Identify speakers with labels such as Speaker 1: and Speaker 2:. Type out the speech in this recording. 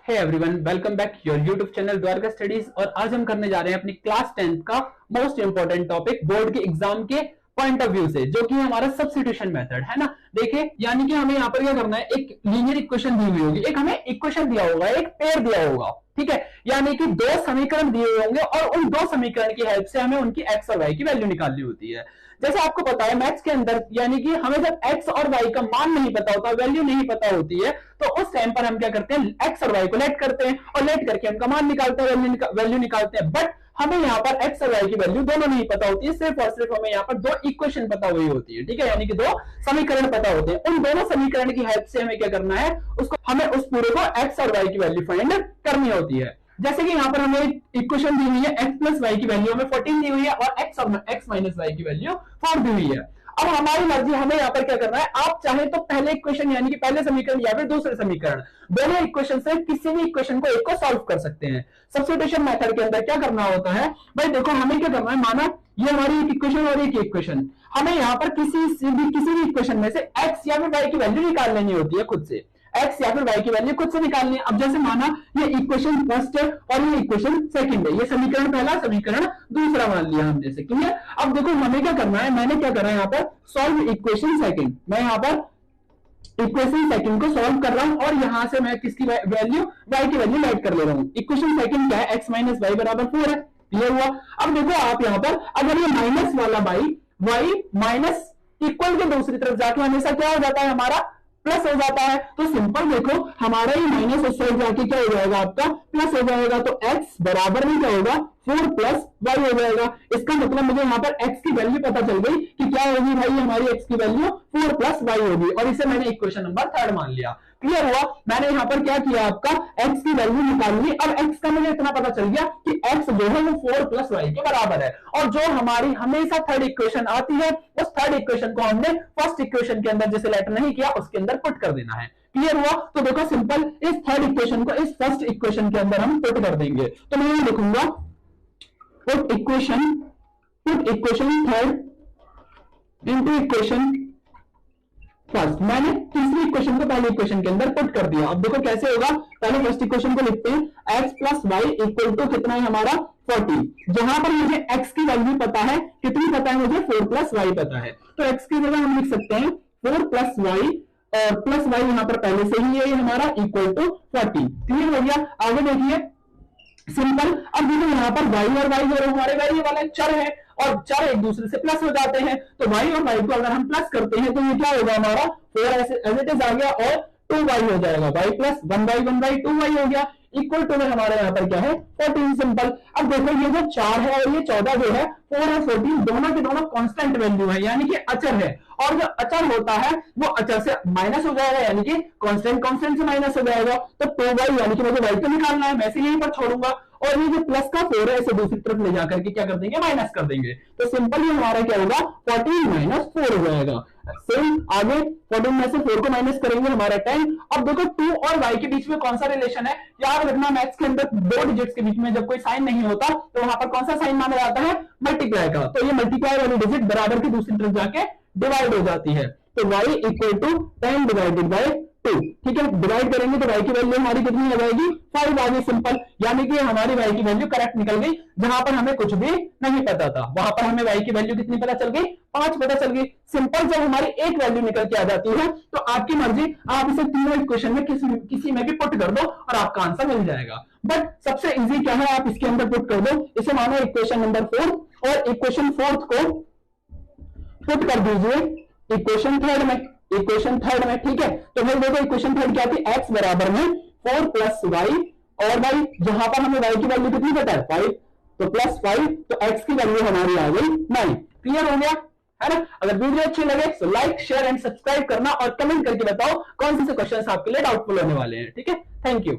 Speaker 1: Hey everyone, welcome back your YouTube channel Dwarka studies. और आज हम करने जा रहे हैं अपनी क्लास 10th का मोस्ट इंपोर्टेंट टॉपिक बोर्ड के एग्जाम के पॉइंट ऑफ व्यू से, जो कि हमारा सब्स्टिट्यूशन मेथड है ना। देखिए, यानी कि हमें यहाँ पर क्या करना है, एक लीनियर इक्वेशन दी हुई होगी, एक हमें इक्वेशन दिया होगा, एक पेयर दिया होगा, ठीक है। यानी कि दो समीकरण दिए हुए होंगे और उन दो समीकरण की हेल्प से हमें उनकी एक्स और वाई की वैल्यू निकालनी होती है। जैसे आपको पता है मैथ्स के अंदर, यानी कि हमें जब एक्स और वाई का मान नहीं पता होता, वैल्यू नहीं पता होती है, तो उस टाइम पर हम क्या करते हैं, एक्स और वाई को लेट करते हैं और लेट करके उनका मान निकालते हैं, वैल्यू निकालते हैं। बट हमें यहाँ पर एक्स और वाई की वैल्यू दोनों नहीं पता होती है, सिर्फ और सिर्फ हमें यहाँ पर दो इक्वेशन पता हुई होती है, ठीक है। यानी कि दो समीकरण पता होते हैं, उन दोनों समीकरण की हेल्प से हमें क्या करना है, उसको हमें उस पूरे को एक्स और वाई की वैल्यू फाइंड करनी होती है। जैसे कि यहाँ पर हमें इक्वेशन दी हुई है, एक्स प्लस वाई की वैल्यू हमें 14 दी हुई है और एक्स माइनस वाई की वैल्यू 4 दी हुई है। अब हमारी मर्जी, हमें यहाँ पर क्या करना है, आप चाहे तो पहले इक्वेशन यानी कि पहले समीकरण या फिर दूसरे समीकरण, दोनों इक्वेशन से किसी भी इक्वेशन को एक को सॉल्व कर सकते हैं। सब्स्टिट्यूशन मेथड के अंदर क्या करना होता है भाई, देखो हमें क्या करना है, माना ये हमारी एक इक्वेशन और एक इक्वेशन, हमें यहाँ पर किसी भी इक्वेशन में से एक्स या फिर वाई की वैल्यू निकाल लेनी होती है, खुद से एक्स या फिर वाई की वैल्यू खुद से निकालनी है। अब जैसे माना ये इक्वेशन फर्स्ट है और ये इक्वेशन सेकंड है, ये समीकरण पहला, समीकरण दूसरा मान लिया हमने से, क्लियर। अब देखो हमें क्या करना है, मैंने क्या करा है यहाँ पर, सॉल्व इक्वेशन सेकंड। मैं यहाँ पर इक्वेशन सेकंड को सॉल्व कर रहा हूं और यहां से मैं किसकी वैल्यू, वाई की वैल्यू ऐड कर ले रहा हूं। इक्वेशन सेकंड क्या है, एक्स माइनस वाई बराबर 4 है, क्लियर हुआ। अब देखो आप यहां पर अगर ये माइनस वाला वाई माइनस इक्वल के दूसरी तरफ जाके हमेशा क्या हो जाता है, हमारा प्लस हो जाता है। तो सिंपल देखो, हमारा ये माइनस उस साइड जाके क्या हो जाएगा, आपका प्लस हो जाएगा। तो x बराबर में क्या होगा, 4 प्लस वाई हो जाएगा। इसका मतलब मुझे यहाँ पर x की वैल्यू पता चल गई कि क्या होगी भाई, हमारी x की वैल्यू 4 प्लस वाई होगी, और इसे मैंने इक्वेशन नंबर 3 मान लिया, क्लियर हुआ। मैंने यहाँ पर क्या किया, आपका x की वैल्यू निकाल ली। अब x का मुझे इतना पता चल गया कि x जो है वो 4 प्लस वाई के बराबर है। और जो हमारी हमेशा थर्ड इक्वेशन आती है, उस थर्ड इक्वेशन को हमने फर्स्ट इक्वेशन के अंदर जैसे लेटर नहीं किया, उसके अंदर पुट कर देना है, क्लियर हुआ। तो देखो सिंपल, इस थर्ड इक्वेशन को इस फर्स्ट इक्वेशन के अंदर हम पुट कर देंगे। तो मैं ये लिखूंगा put equation third into equation first. मैंने तीसरी इक्वेशन को पहले इक्वेशन के अंदर पुट कर दिया। अब देखो कैसे होगा, पहले फर्स्ट इक्वेशन को लिखते हैं, x plus y equal to कितना है हमारा 40। जहां पर मुझे x की वैल्यू पता है, कितनी पता है मुझे, 4 प्लस वाई पता है। तो x की जगह हम लिख सकते हैं 4 प्लस वाई, और प्लस वाई यहां पर पहले से ही है हमारा, इक्वल टू 40, क्लियर हो गया। आगे देखिए सिंपल, अब देखो यहाँ पर y और y जो हमारे वेरिएबल चर है और चर एक दूसरे से प्लस हो जाते हैं, तो y और y को अगर हम प्लस करते हैं तो ये क्या होगा, हमारा 4 एज इट इज आ गया और 2y हो जाएगा, y प्लस 1/1/2y हो गया, इक्वल टू में हमारे यहाँ पर क्या है 14, सिंपल। अब देखो ये जो 4 है और ये 14 जो है, 4 और 14 दोनों के दोनों कांस्टेंट वैल्यू है, यानी कि अचर है। और जो अचर होता है वो अचर से माइनस हो जाएगा, यानी कि कांस्टेंट से माइनस हो जाएगा। तो 2y यानी कि मुझे y को निकालना है, मैं इसे यहीं पर छोड़ूंगा, और ये जो प्लस का 4 है इसे दूसरी तरफ ले जाकर के क्या कर देंगे, माइनस कर देंगे। तो सिंपल ये हमारा क्या होगा, 14 माइनस 4 हो जाएगा। सेम आगे 14 में से 4 को माइनस करेंगे, हमारा 10। अब देखो 2 और y के बीच में कौन सा रिलेशन है, याद रखना मैथ्स के अंदर दो डिजिट्स के बीच में जब कोई साइन नहीं होता तो वहां पर कौन सा साइन माना जाता है, मल्टीप्लाई का। तो ये मल्टीप्लाई वाली डिजिट बराबर की दूसरी तरफ जाके डिवाइड हो जाती है। तो y equal to 10 divided by 2, ठीक है। डिवाइड करेंगे तो y की वैल्यू हमारी कितनी आ जाएगी, 5 आ गई, सिंपल। यानी कि हमारी y की वैल्यू करेक्ट निकल गई, जहां पर हमें कुछ भी नहीं पता था वहां पर हमें y की वैल्यू कितनी पता चल गई, 5 पता चल गई, सिंपल। जब हमारी एक वैल्यू निकल के आ जाती है तो आपकी मर्जी, आप इसे तीनों इक्वेशन में किसी में भी पुट कर दो और आपका आंसर मिल जाएगा। बट सबसे इजी क्या है, आप इसके अंदर पुट कर दो, इसे मानो इक्वेशन नंबर 4 और इक्वेशन 4 को पुट कर दीजिए इक्वेशन थर्ड में, ठीक है। तो भाई देखो इक्वेशन थर्ड क्या थी, x बराबर में 4 प्लस वाई, और भाई जहां पर हमें y की वैल्यू कितनी पता है, 5, तो प्लस 5, तो x की वैल्यू हमारी आ गई 9, क्लियर हो गया है ना। अगर वीडियो अच्छी लगे तो लाइक शेयर एंड सब्सक्राइब करना और कमेंट करके बताओ कौन से क्वेश्चन आपके लिए डाउटफुल होने वाले हैं, ठीक है। Thank you.